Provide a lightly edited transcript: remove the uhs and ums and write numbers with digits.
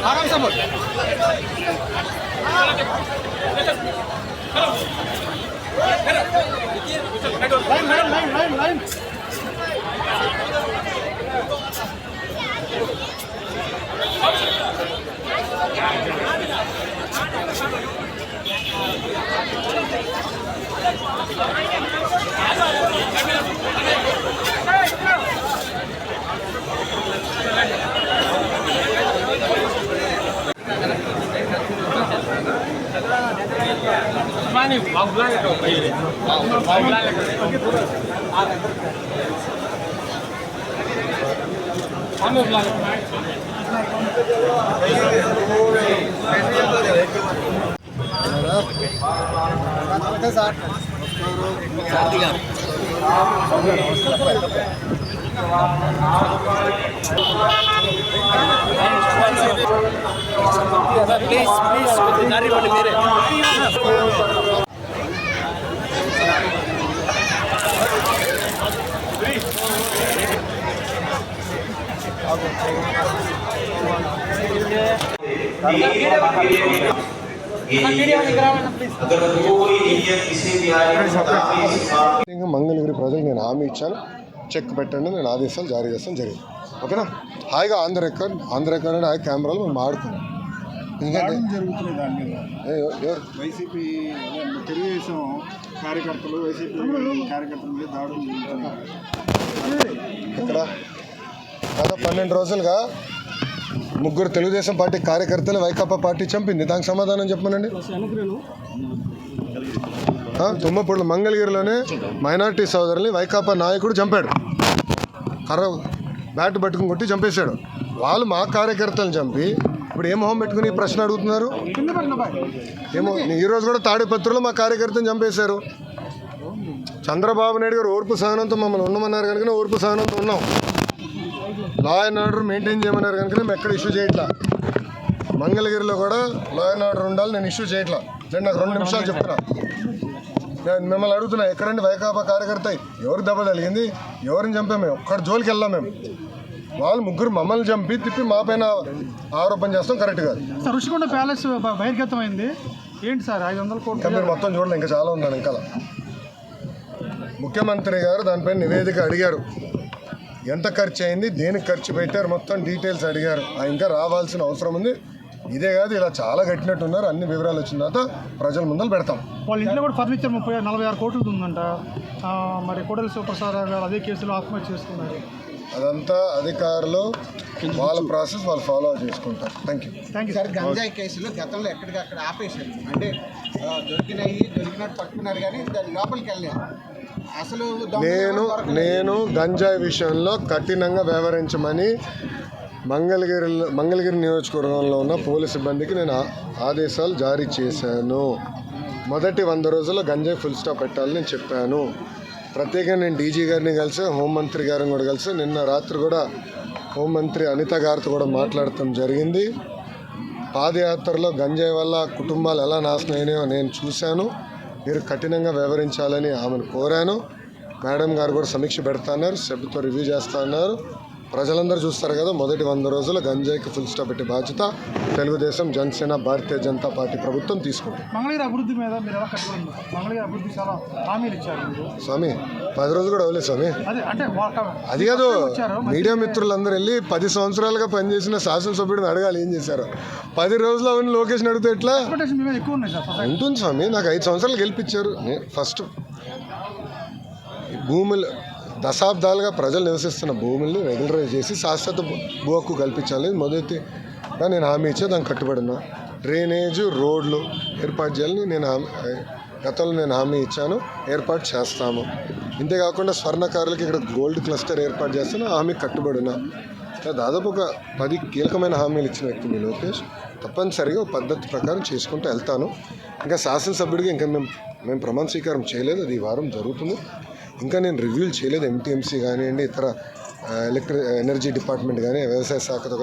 आराम से बोल। लाइन प्लीज गाड़ी वाले मेरे మంగళగిరి ప్రజలకు నేను హామీ ఇచ్చాను. చెక్ పెట్టండి, నేను ఆదేశాలు జారీ చేస్తాను జరిగింది. ఓకేనా? హాయిగా ఆన్ ద రికార్డ్ అంటే హాయి కెమెరాలు మనం ఆడుకున్నాం. ఎందుకంటే వైసీపీ తెలుగుదేశం కార్యకర్తలు వైసీపీ కార్యకర్తల మీద దాడులు ఇక్కడ గత 12 రోజులుగా 3 తెలుగుదేశం పార్టీ కార్యకర్తలు వైకాపా పార్టీ చంపింది. దానికి సమాధానం చెప్పమనండి. తుమ్మపూడిలో మంగళగిరిలోనే మైనార్టీ సోదరుల్ని వైకాపా నాయకుడు చంపాడు. కర్ర బ్యాట్ పట్టుకుని కొట్టి చంపేశాడు. వాళ్ళు మా కార్యకర్తలను చంపి ఇప్పుడు ఏ మొహం పెట్టుకుని ప్రశ్న అడుగుతున్నారు? ఏమో ఈరోజు కూడా తాడిపత్రిలో మా కార్యకర్తను చంపేశారు. చంద్రబాబు నాయుడు గారు ఓర్పు సహనంతో మమ్మల్ని ఉండమన్నారు కనుక ఓర్పు సహనంతో ఉన్నాం. లా అండ్ ఆర్డర్ మెయింటైన్ చేయమన్నారు కనుక మేము ఎక్కడ ఇష్యూ చేయట్లా. మంగళగిరిలో కూడా లా అండ్ ఆర్డర్ ఉండాలి, నేను ఇష్యూ చేయట్లా. నాకు 2 నిమిషాలు చెప్తున్నా. నేను మిమ్మల్ని అడుగుతున్నా, ఎక్కడండి వైకాపా కార్యకర్త? ఎవరు దెబ్బ తగిలింది? ఎవరిని చంపాం? మేము ఒక్కడి జోలికి వెళ్ళాం. మేము వాళ్ళు 3 మమ్మల్ని చంపి తిప్పి మా పైన ఆరోపణ చేస్తాం కరెక్ట్ కాదు. రుషికొండ ప్యాలెస్ బహిర్గతమైంది ఏంటి సార్? 500 కోట్లు ఇంకా మీరు మొత్తం చూడలేదు, ఇంకా చాలా ఉన్నాను. ఇంకా ముఖ్యమంత్రి గారు దానిపైన నివేదిక అడిగారు. ఎంత ఖర్చు అయింది, దేనికి ఖర్చు పెట్టారు, మొత్తం డీటెయిల్స్ అడిగారు. ఇంకా రావాల్సిన అవసరం ఉంది. ఇదే కాదు, ఇలా చాలా కట్టినట్టున్నారు. అన్ని వివరాలు వచ్చిన తర్వాత ప్రజల ముందర పెడతాం. వాళ్ళ ఇంట్లో కూడా ఫర్నిచర్ 46 కోట్లు ఉందంట. మరి కోడెల శివప్రసాద్ గారు అదే కేసులో ఆత్మహత్య చేసుకున్నారు. అదంతా అధికారులు వాళ్ళ ప్రాసెస్ వాళ్ళు ఫాలో చేసుకుంటారు. Thank you sir. గంజాయి కేసులు గతంలో ఎక్కడికక్కడ ఆపేశారు, అంటే దొరికినట్టు పట్టుకున్నారు కానీ దాని లోపలికి వెళ్ళలేదు. అసలు నేను గంజాయి విషయంలో కఠినంగా వ్యవహరించమని మంగళగిరి నియోజకవర్గంలో ఉన్న పోలీసు సిబ్బందికి నేను ఆదేశాలు జారీ చేశాను. మొదటి 100 రోజుల్లో గంజాయి ఫుల్ స్టాప్ పెట్టాలని నేను చెప్పాను. ప్రత్యేకంగా నేను డీజీ గారిని కలిసి హోంమంత్రి గారిని కూడా కలిసి నిన్న రాత్రి కూడా హోంమంత్రి అనిత గారితో కూడా మాట్లాడటం జరిగింది. పాదయాత్రలో గంజాయి వల్ల కుటుంబాలు ఎలా నాశనం అయినాయో నేను చూశాను. మీరు కఠినంగా వ్యవహరించాలని ఆమెను కోరాను. మేడం గారు కూడా సమీక్ష పెడతాన్నారు, సభ్యుతో రివ్యూ చేస్తా అన్నారు. ప్రజలందరూ చూస్తారు కదా, మొదటి 100 రోజులు గంజాయికి ఫుల్ స్టాప్ పెట్టే బాధ్యత తెలుగుదేశం, జనసేన, భారతీయ జనతా పార్టీ ప్రభుత్వం తీసుకుంటుంది. మంగళగిరి అభివృద్ధి మీద మీరు ఎలా కట్టుకోండి? మంగళగిరి అభివృద్ధి చాలా హామీలు ఇచ్చారు స్వామి. 10 రోజులు కూడా అవ్వలేదు స్వామి. అది కాదు, మీడియా మిత్రులందరూ వెళ్ళి 10 సంవత్సరాలుగా పనిచేసిన శాసనసభ్యుడిని అడగాలి ఏం చేశారు. 10 రోజులు అవన్నీ లోకేష్ని అడిగితే ఎట్లా ఉంటుంది స్వామి? నాకు 5 సంవత్సరాలు గెలిపించారు. ఫస్ట్ భూములు దశాబ్దాలుగా ప్రజలు నివసిస్తున్న భూముల్ని రెగ్యులరైజ్ చేసి శాశ్వత భూ హక్కు కల్పించాలి. మొదటిగా నేను హామీ ఇచ్చా, దానికి కట్టుబడినా. డ్రైనేజు, రోడ్లు ఏర్పాటు చేయాలని గతంలో నేను హామీ ఇచ్చాను, ఏర్పాటు చేస్తాము. ఇంతేకాకుండా స్వర్ణకారులకి ఇక్కడ గోల్డ్ క్లస్టర్ ఏర్పాటు చేస్తాను, హామీ కట్టుబడినా. దాదాపు ఒక 10 కీలకమైన హామీలు ఇచ్చిన వ్యక్తి మీ లోకేష్. తప్పనిసరిగా పద్ధతి ప్రకారం చేసుకుంటూ వెళ్తాను. ఇంకా శాసనసభ్యుడిగా ఇంకా మేము ప్రమాణ స్వీకారం చేయలేదు, అది ఈ వారం జరుగుతుంది. ఇంకా నేను రివ్యూలు చేయలేదు. ఎంటీఎంసీ కానివ్వండి, ఇతర ఎనర్జీ డిపార్ట్మెంట్ కానీ, వ్యవసాయ శాఖతో